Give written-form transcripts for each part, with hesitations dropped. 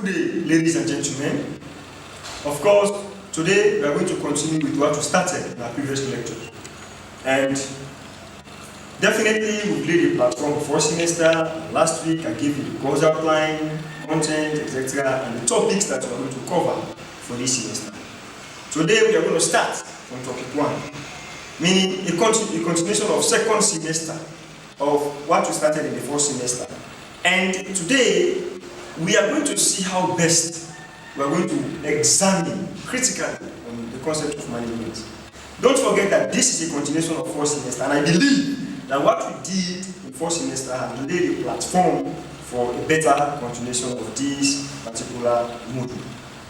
Good day, ladies and gentlemen. Of course, today we are going to continue with what we started in our previous lecture. And definitely we've laid a platform for semester. Last week I gave you the course outline, content, etc. and the topics that we are going to cover for this semester. Today we are going to start from topic 1, meaning a continuation of second semester of what we started in the first semester. And today we are going to see how best we are going to examine critically the concept of management. Don't forget that this is a continuation of first semester, and I believe that what we did in first semester has laid a platform for a better continuation of this particular module.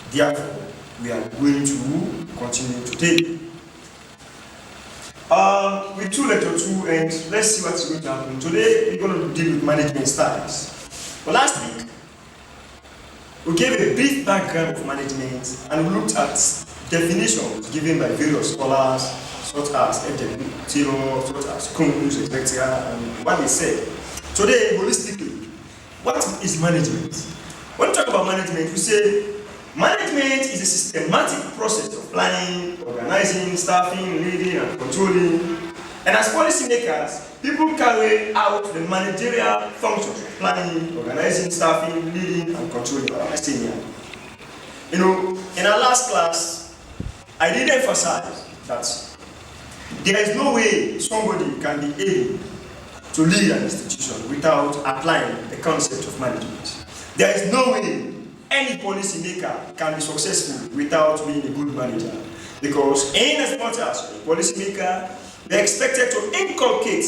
Therefore, we are going to continue today with lecture 2, and let's see what's going to happen. Today, we're going to deal with management styles. But last week, we gave a brief background of management and we looked at definitions given by various scholars, such as F.W. Taylor, such as Coons, etc., and what they said. Today, holistically, what is management? When we talk about management, we say management is a systematic process of planning, organizing, staffing, leading, and controlling. And as policymakers, people carry out the managerial functions of planning, organizing, staffing, leading, and controlling. What am I saying here? You know, in our last class, I did emphasize that there is no way somebody can be able to lead an institution without applying the concept of management. There is no way any policymaker can be successful without being a good manager. Because in as much as a policymaker, they are expected to inculcate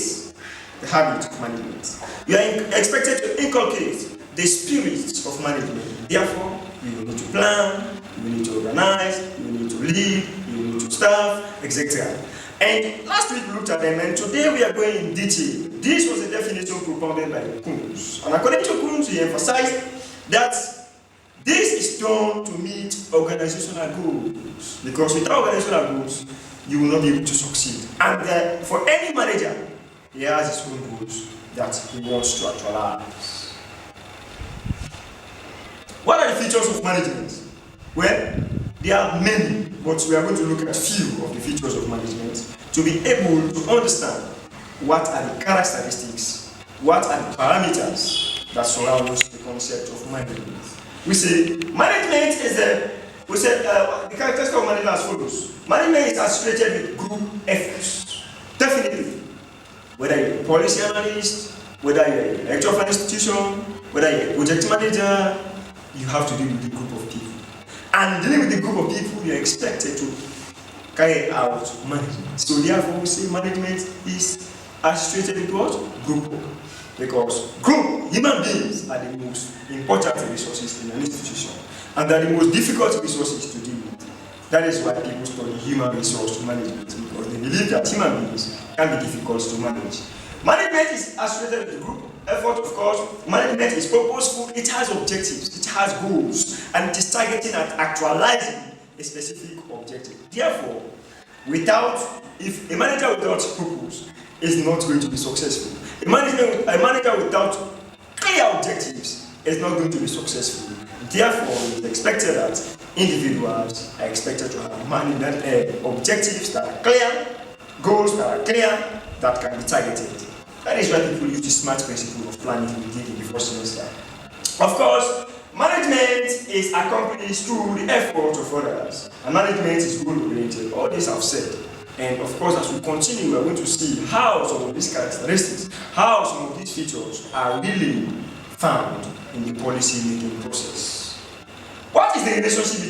the habit of management. You are expected to inculcate the spirit of management. Therefore, you will need to plan, you will need to organize, you will need to lead, you will need to staff, etc. And last week we looked at them, and today we are going in detail. This was a definition propounded by Coons. And according to Coons, he emphasized that this is done to meet organizational goals. Because without organizational goals, you will not be able to succeed. And for any manager, he has his own goals that he wants to actualize. What are the features of management? Well, there are many, but we are going to look at a few of the features of management to be able to understand what are the characteristics, what are the parameters that surround the concept of management. We say management is the characteristic of management as follows. Management is associated with group efforts. Definitely. Whether you're a policy analyst, whether you're a director of an institution, whether you're a project manager, you have to deal with a group of people. And dealing with a group of people, you're expected to carry out management. So therefore, we say management is associated with what? Group work. Because human beings are the most important resources in an institution, and they're the most difficult resources to deal with. That is why people study human resource management, because they believe that human beings can be difficult to manage. Management is associated with the group effort, of course. Management is purposeful, it has objectives, it has goals, and it is targeting at actualizing a specific objective. Therefore, if a manager without purpose is not going to be successful. A manager without clear objectives is not going to be successful. Therefore, it is expected that individuals are expected to have management objectives that are clear, goals that are clear, that can be targeted. That is why people use the SMART principle of planning we did in the first semester. Of course, management is accomplished through the effort of others, and management is goal-oriented. All this I've said. And of course, as we continue, we are going to see how some of these characteristics, how some of these features are really found in the policy-making process. What is the relationship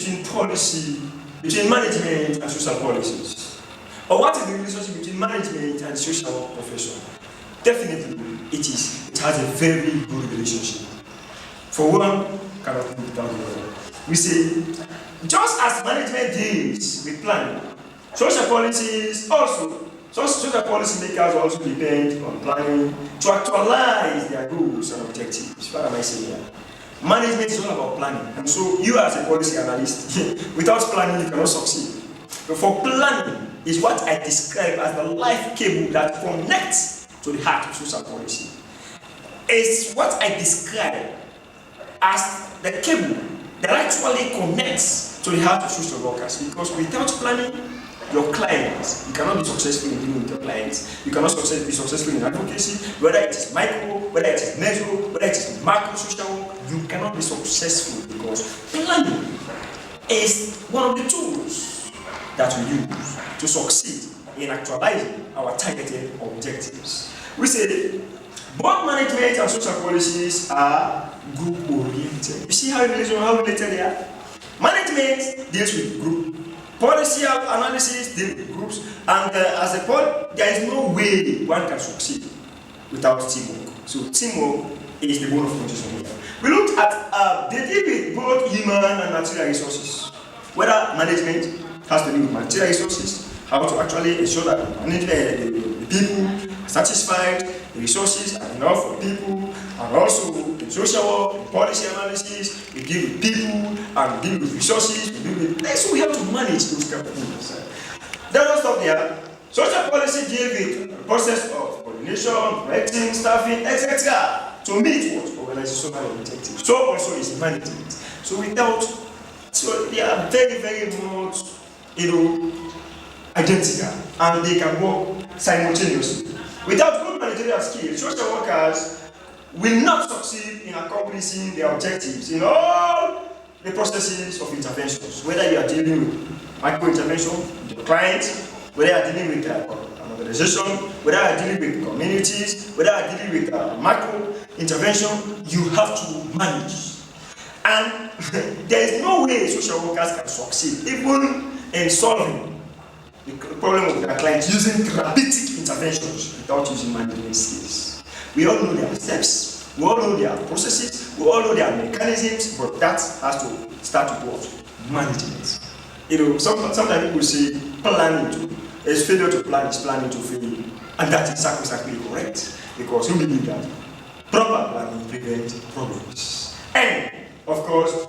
between management and social policies? Or what is the relationship between management and social profession? Definitely, it has a very good relationship. For one, cannot be without the other. We say, just as management deals with planning, social policies also, social policy makers also depend on planning to actualize their goals and objectives. What am I saying here? Management is all about planning. And so you as a policy analyst, without planning you cannot succeed. But for planning is what I describe as the life cable that connects to the heart of social policy. It's what I describe as the cable that actually connects to the heart of social workers. Because without planning your clients, you cannot be successful in dealing with your clients. You cannot be successful in advocacy, whether it is micro, whether it is meso, whether it is macro social work, you cannot be successful because planning is one of the tools that we use to succeed in actualizing our targeted objectives. We say both management and social policies are group oriented. You see how related they are? Management deals with group. Policy analysis deals with groups. And as a part, there is no way one can succeed without teamwork. So teamwork is the bone of contention here. We looked at they deal with both human and material resources. Whether management has to do with material resources, how to actually ensure that the people are satisfied, the resources are enough for people, and also the social work, the policy analysis, we deal with people and deal with resources, we deal with so we have to manage those kind of things. Then let's stop there. Social policy deals with the process of coordination, directing, staffing, etc. to meet what organizational objectives. So also is management. So they are very, very much, identical, and they can work simultaneously. Without good managerial skills, social workers will not succeed in accomplishing their objectives in all the processes of interventions. Whether you are dealing with micro intervention with your clients, whether you are dealing with an organization, whether you are dealing with communities, whether you are dealing with macro intervention, you have to manage. And there is no way social workers can succeed, even in solving the problem of their clients using therapeutic interventions without using management skills. We all know their steps, we all know their processes, we all know their mechanisms, but that has to start with what? Management. Sometimes people say planning is failure to plan is planning to fail, and that is exactly correct, because we believe that proper planning prevents problems. And of course,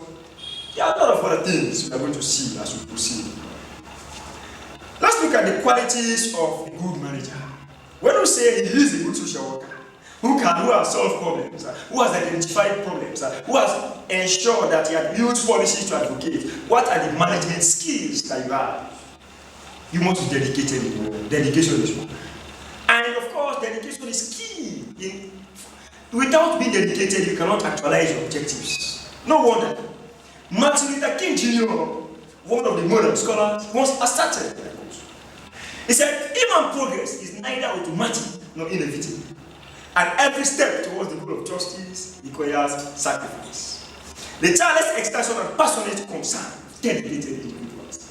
there are a lot of other things we are going to see as we proceed. Let's look at the qualities of a good manager. When we say he is a good social worker, who has solved problems, who has identified problems, who has ensured that he has used policies to advocate, what are the management skills that you have? You must be dedicated. Dedication is one. And of course, dedication is key. Without being dedicated, you cannot actualize your objectives. No wonder Martin Luther King Jr., one of the modern scholars, once asserted, he said, human progress is neither automatic nor inevitable, and every step towards the goal of justice requires sacrifice. The tireless extension and passionate concern of dedicated individuals.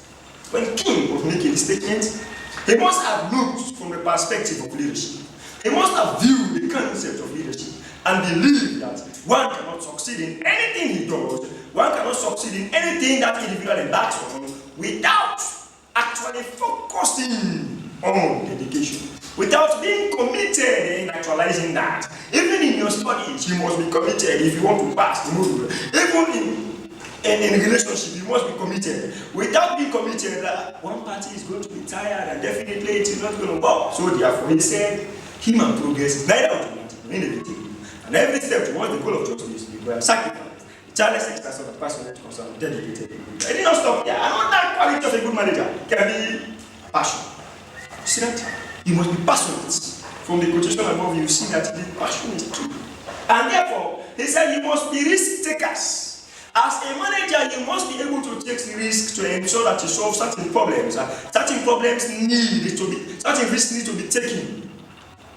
When King was making the statement, he must have looked from the perspective of leadership. He must have viewed the concept of leadership and believed that one cannot succeed in anything he does, one cannot succeed in anything that individual embarks on without actually focusing on dedication, without being committed in actualizing that. Even in your studies, you must be committed if you want to pass the module. Even in a relationship, you must be committed. Without being committed, one party is going to be tired and definitely it is not going to work. So therefore, he said, human progress is neither automatic nor inevitable. And every step towards the goal of justice requires sacrifice. Charles exercise of passionate concern, dedicated. I did not stop here. Another quality of a good manager can be passion. You see that? You must be passionate. From the quotation above, you see that the passion is true. And therefore, he said you must be risk takers. As a manager, you must be able to take the risk to ensure that you solve certain problems. Certain problems certain risks need to be taken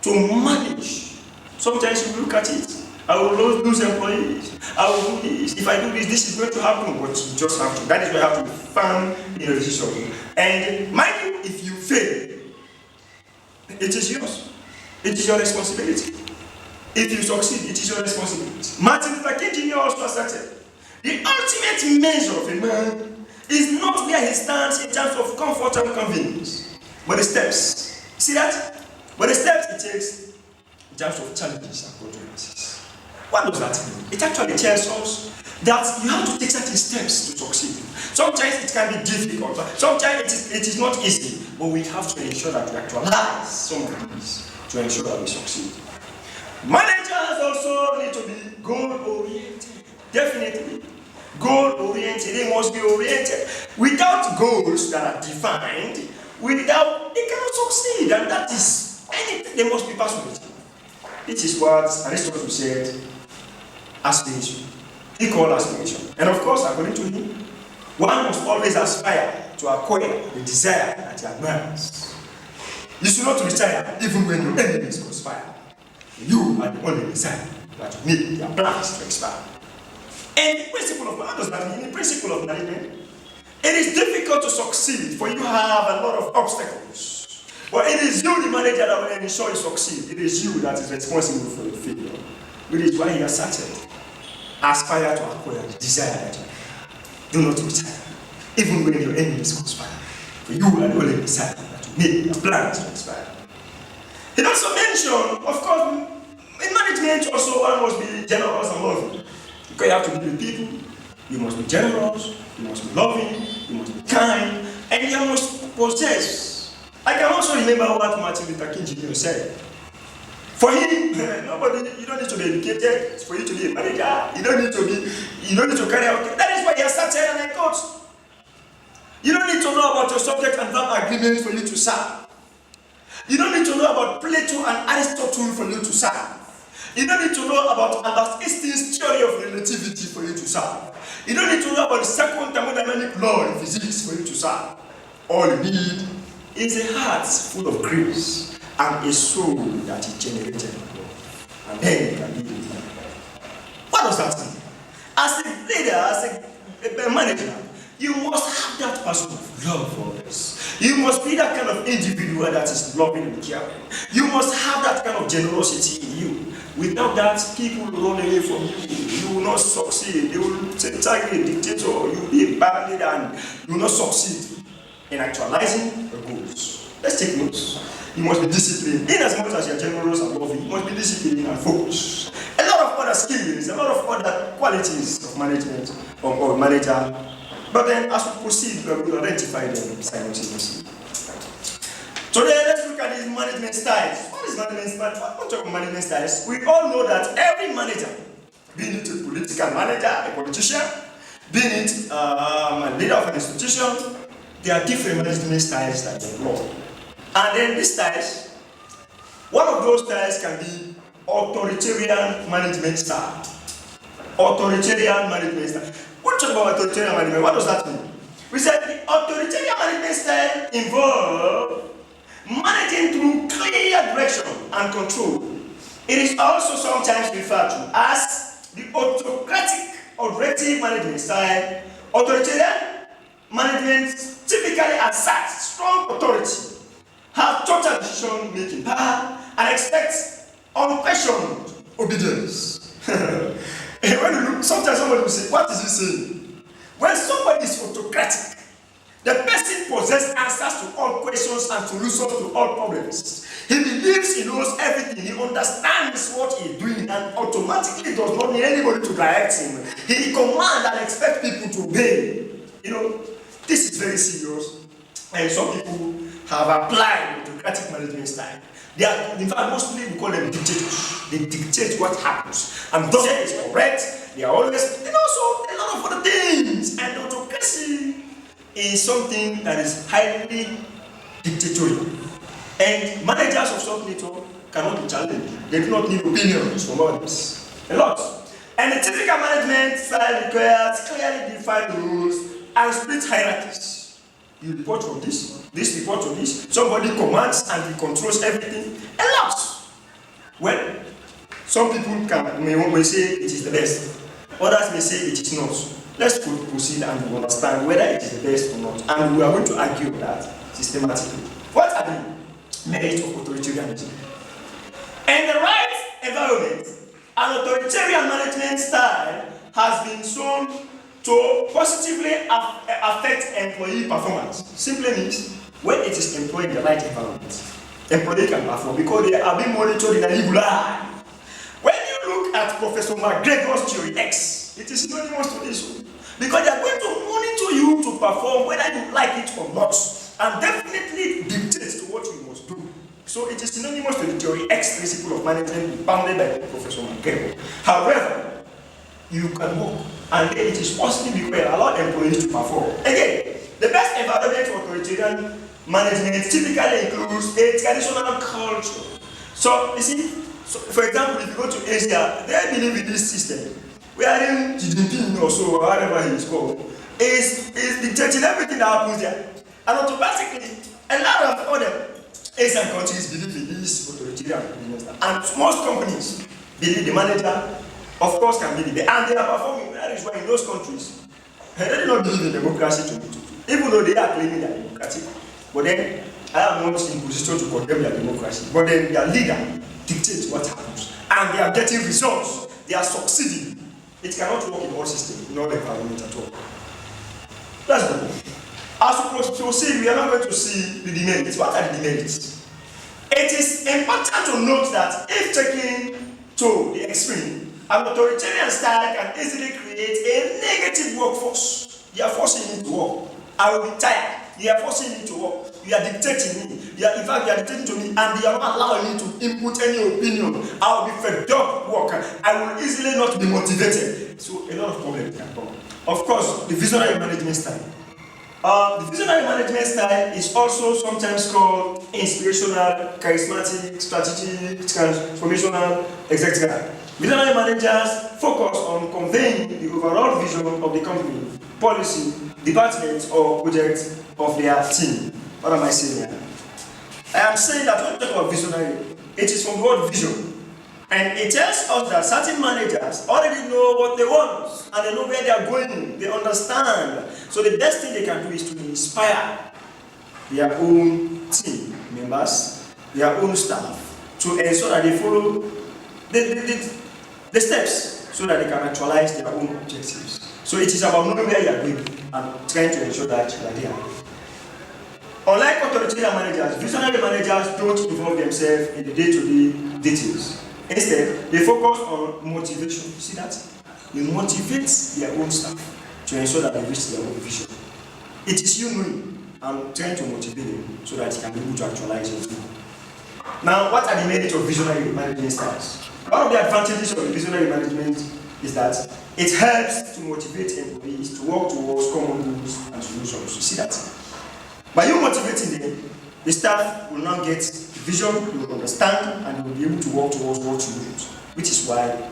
to manage. Sometimes you look at it. I will lose employees. I will do this. If I do this, this is going to happen. But you just have to. That is why you have to be firm in your decision. And mind you, if you fail, it is yours. It is your responsibility. If you succeed, it is your responsibility. Martin Luther King Jr. also asserted, the ultimate measure of a man is not where he stands in terms of comfort and convenience, but the steps. See that? But the steps it takes in terms of challenges and controversies. What does that mean? It actually tells us that you have to take certain steps to succeed. Sometimes it can be difficult, sometimes it is not easy, but we have to ensure that we actualize some of these to ensure that we succeed. Managers also need to be goal-oriented. Definitely. Goal-oriented, they must be oriented. Without goals that are defined, they cannot succeed, and that is anything. They must be passionate. This is what Aristotle said, aspiration. He called aspiration. And of course, according to him, one must always aspire to acquire the desire that he admires. You should not retire even when your enemies conspire. You are the only desire that you need their plans to expire. And the principle of, what does that mean? The principle of management, it is difficult to succeed, for you have a lot of obstacles. But it is you, the manager, that will ensure you succeed. It is you that is responsible for your failure. Which is why he has started. Aspire to acquire the desire that you have. Do not retire, even when your enemies conspire. For you are the only desire that you make your plans to expire. He also mentioned, of course, in management also one must be generous and loving. Because you have to be with people, you must be generous, you must be loving, you must be kind, and you must possess. I can also remember what Martin Luther King Jr. said. For him, you don't need to be educated for you to be a manager. You don't need to carry out. That is why he has started, and I quote, you don't need to know about your subject and verb agreements for you to serve. You don't need to know about Plato and Aristotle for you to serve. You don't need to know about Albert Einstein's theory of relativity for you to serve. You don't need to know about the second thermodynamic law in physics for you to serve. All you need is a heart full of grace and a soul that is generated by God. And then you can be with Him. What does that mean? As a leader, as a manager, you must have that passion of love for others. You must be that kind of individual that is loving and caring. You must have that kind of generosity in you. Without that, people will run away from you. You will not succeed. They will tag you a dictator. You will be a bad leader and you will not succeed in actualizing the goals. Let's take notes. You must be disciplined. In as much as you are generous and loving, you must be disciplined and focused. A lot of other skills, a lot of other qualities of management or manager. But then as we proceed, we will identify them simultaneously. Today, let's look at these management styles. What is management styles? What talk about management styles? We all know that every manager, being it a political manager, a politician, being it a leader of an institution, there are different management styles that they employ. And then these styles, one of those styles can be authoritarian management style. Authoritarian management style. We'll talk about authoritarian management. What does that mean? We said the authoritarian management style involves managing through clear direction and control. It is also sometimes referred to as the autocratic or directive management style. Authoritarian management typically asserts strong authority, have total decision-making power, and expects unquestioned obedience. And when you look, sometimes somebody will say, what is he saying? When somebody is autocratic, the person possesses answers to all questions and solutions to all problems. He believes he knows everything. He understands what he's doing and automatically does not need anybody to direct him. He commands and expects people to obey. You know, this is very serious. And some people have applied autocratic management style. They are, in fact, mostly we call them dictators. They dictate what happens. And those is correct. They are always, and also a lot of other things. And autocracy is something that is highly dictatorial. And managers of some nature cannot be challenged. They do not need opinions from others. A lot. And the typical management style requires clearly defined rules and split hierarchies. You report on this report on this. Somebody commands and he controls everything. A lot. Well, some people may say it is the best. Others may say it is not. Let's proceed and understand whether it is the best or not. And we are going to argue that systematically. What are the merits of authoritarianism? In the right environment, an authoritarian management style has been shown to positively affect employee performance. Simply means when it is employed in the right environment, employee can perform because they are being monitored in an eagle eye. When you look at Professor McGregor's theory X, it is synonymous to this. Because they are going to monitor you to perform whether you like it or not, and definitely dictate to what you must do. So it is synonymous to the theory X principle of management founded by Professor McGregor. However, you can work and then it is possibly because allow employees to perform. Again, the best environment for authoritarian management typically includes a traditional culture. So, you see, for example, if you go to Asia, they believe in this system, wherein Xi Jinping or so, or whatever he is called, is dictating everything that happens there. And automatically, a lot of other Asian countries believe in this authoritarian management. And most companies believe the manager, of course, can believe it. And they are performing. That is why in those countries, they do not believe in democracy even though they are claiming they are democratic. But then, I am not in position to condemn their democracy. But then their leader dictates what happens. And they are getting results. They are succeeding. It cannot work in all systems, in all environments at all. That's good. As we proceed, we are not going to see the demerits. What are the demerits? It is important to note that if taken to the extreme, an authoritarian style can easily create a negative workforce. You are forcing me to work. I will be tired. You are forcing me to work. You are dictating me. In fact, you are dictating to me, and you are not allowing me to input any opinion. I will be fed up worker. I will easily not be motivated. So a lot of problems can come. Of course, the visionary management style. The visionary management style is also sometimes called inspirational, charismatic, strategic, transformational, etc. Visionary managers focus on conveying the overall vision of the company, policy, department, or project of their team. What am I saying here? I am saying that when we talk about visionary, it is from the word vision. And it tells us that certain managers already know what they want and they know where they are going. They understand. So the best thing they can do is to inspire their own team members, their own staff, to ensure that they follow the steps so that they can actualize their own objectives. So it is about knowing where you are going and trying to ensure that you are there. Unlike authoritarian managers, visionary managers don't involve themselves in the day-to-day details. Instead, they focus on motivation. See that? They motivate their own staff to ensure that they reach their own vision. It is you knowing and trying to motivate them so that you can be able to actualize your vision. Now, what are the merits of visionary management styles? One of the advantages of visionary management is that it helps to motivate employees to work towards common goals and solutions. You see that? By you motivating them, the staff will now get vision, they will understand, and they will be able to work towards work solutions. Which is why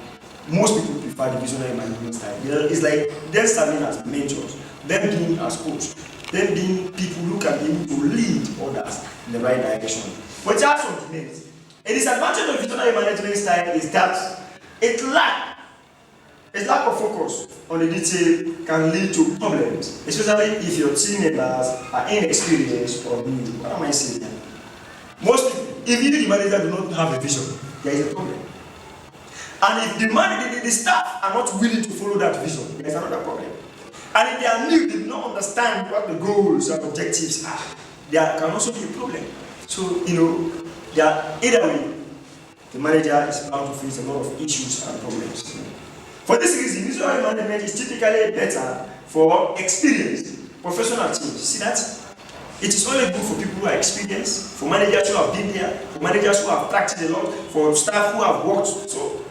most people prefer the visionary management style. It's like them serving as mentors, them being as coaches, them being people who can be able to lead others in the right direction. But there are some demerits. A disadvantage of visionary management style is that its lack of focus on the detail can lead to problems, especially if your team members are inexperienced or new. What am I saying here? Most people, if you, the manager, do not have a vision, there is a problem. And if the staff are not willing to follow that vision, there is another problem. And if they are new, they do not understand what the goals and objectives are, there can also be a problem. So, either way, the manager is bound to face a lot of issues and problems. For this reason, visionary management is typically better for experienced professional teams. See that? It is only good for people who are experienced, for managers who have been there, for managers who have practiced a lot, for staff who have worked. So,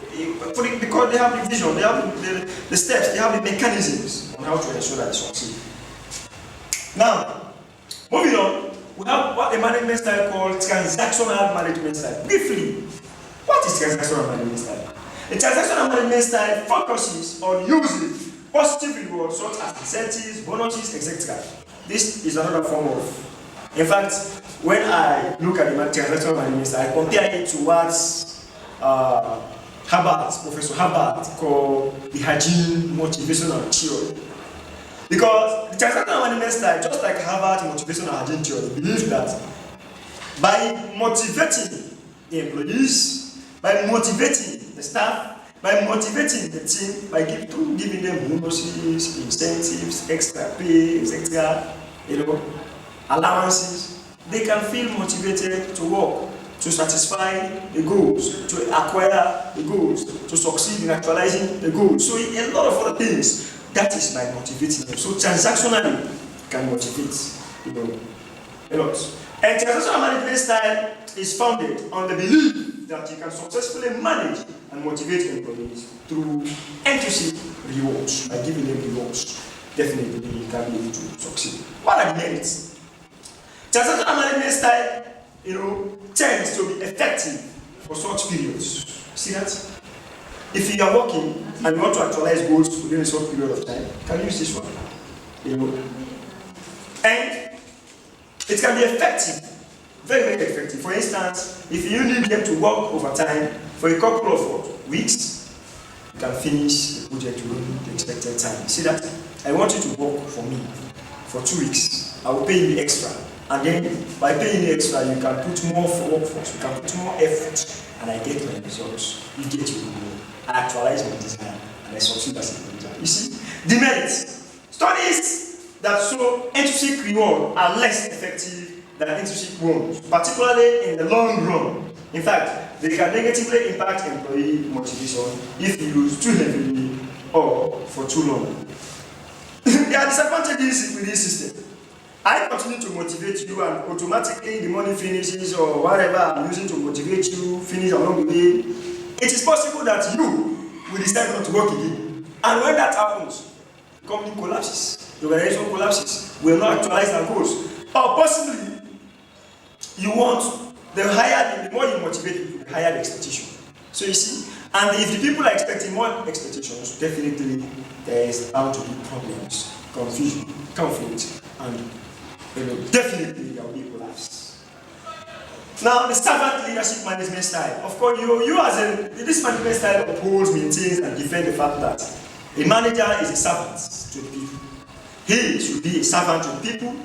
because they have the vision, they have the steps, they have the mechanisms on how to ensure that they succeed. Now, moving on, we have what a management style called transactional management style. Briefly, what is transactional management style? The transactional management style focuses on using positive rewards such as incentives, bonuses, etc. This is another form of. In fact, when I look at the transactional management style, I compare it to what Professor Hubbard called the hygiene motivational theory. Because the transactional management style, just like Harvard motivational hygiene theory, believes that by motivating the employees, by motivating the staff, by motivating the team, by giving them bonuses, incentives, extra pay, etc., allowances, they can feel motivated to work, to satisfy the goals, to acquire the goals, to succeed in actualizing the goals. So a lot of other things. That is by motivating them. So transactionally can motivate, a lot. And transactional management style is founded on the belief that you can successfully manage and motivate employees through intrinsic rewards. By giving them rewards, definitely you can be able to succeed. What are the merits? Transactional management style, tends to be effective for such periods. See that? If you are working and you want to actualize goals within a short period of time, you can use this one. And it can be effective, very, very effective. For instance, if you need them to work overtime for a couple of weeks, you can finish the project within the expected time. See that? I want you to work for me for 2 weeks. I will pay you extra. And then by paying you extra, you can put more workforce, you can put more effort, and I get my results. You get your goal. I actualize my desire, and I succeed as a manager. You see, the merits. Studies that show intrinsic reward are less effective than intrinsic ones, particularly in the long run. In fact, they can negatively impact employee motivation if used too heavily or for too long. There are disadvantages with this system. I continue to motivate you, and automatically the money finishes, or whatever I'm using to motivate you finish along the way. It is possible that you will decide not to work again. And when that happens, the company collapses, the organization collapses, we will not actualize our goals. Or possibly, you want the more you motivate people, the higher the expectation. So you see, and if the people are expecting more expectations, definitely there is bound to be problems, confusion, conflict, and definitely there will be collapse. Now, the servant leadership management style. Of course, this management style upholds, maintains, and defends the fact that a manager is a servant to the people. He should be a servant to the people,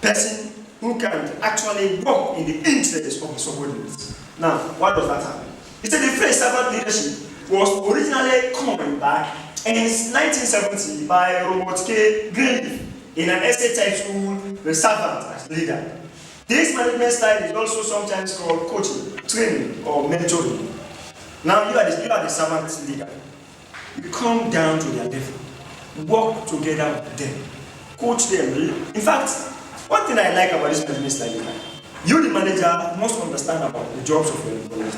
person who can actually work in the interest of the subordinates. Now, what does that happen? He said the phrase servant leadership was originally coined back in 1970 by Robert K. Greenleaf in an essay titled The Servant as Leader. This management style is also sometimes called coaching, training, or mentoring. Now you are the servant leader. You come down to their level, work together with them, coach them. In fact, one thing I like about this management style, you the manager must understand about the jobs of your employees.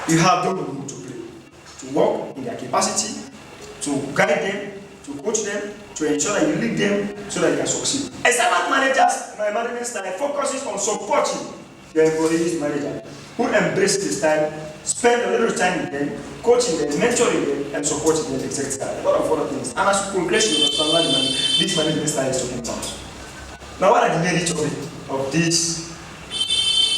You have them role to play, to work in their capacity, to guide them, to coach them, to ensure that you lead them so that you can succeed. A servant management style focuses on supporting your employees manager who embraces the style, spend a little time with them, coaching them, mentoring them, and supporting them, etc. A lot of other things. And as you progress, you understand what this management style is talking about. Now, what are the merits of this?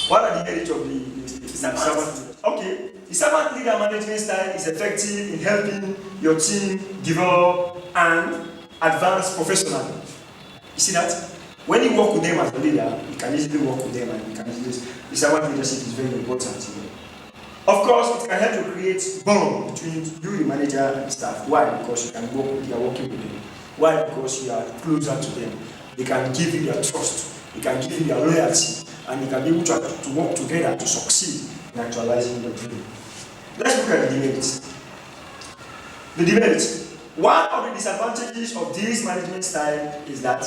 What are the merits of the servant? Okay, the servant leader management style is effective in helping your team develop and advance professionally. You see that? When you work with them as a leader, you can easily work with them, and you can easily. The servant leadership is very important. Of course, it can help to create bond between you, the manager, and the staff. Why? Because you are working with them. Why? Because you are closer to them. They can give you their trust. They can give you their loyalty, and you can be able to work together to succeed in actualizing your dream. Let's look at the demerits. The demerits. One of the disadvantages of this management style is that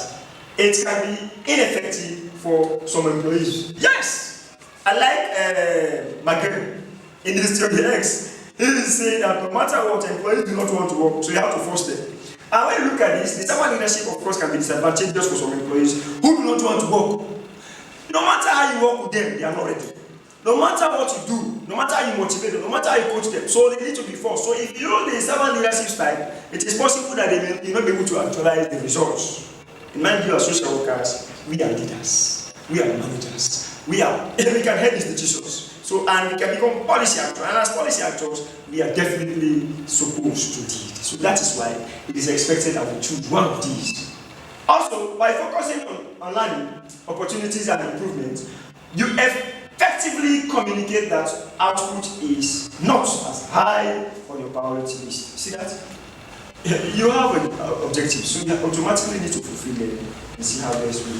it can be ineffective for some employees. Yes! I like McGregor in the Studio X. He is saying that no matter what, employees do not want to work, so you have to force them. And when you look at this, the servant leadership, of course, can be disadvantageous for some employees who do not want to work. No matter how you work with them, they are not ready. No matter what you do, no matter how you motivate them, no matter how you coach them, so they need to be forced. So if you know the servant leadership style, it is possible that they may not be able to actualize the results. In mind you as social workers, we are leaders, we are managers, we can head institutions. So, and we can become policy actors, and as policy actors, we are definitely supposed to lead. So that is why it is expected that we choose one of these. Also, by focusing on learning, opportunities and improvements, you effectively communicate that output is not as high on your priority list. See that? You have an objective, so you automatically need to fulfill them and see how best we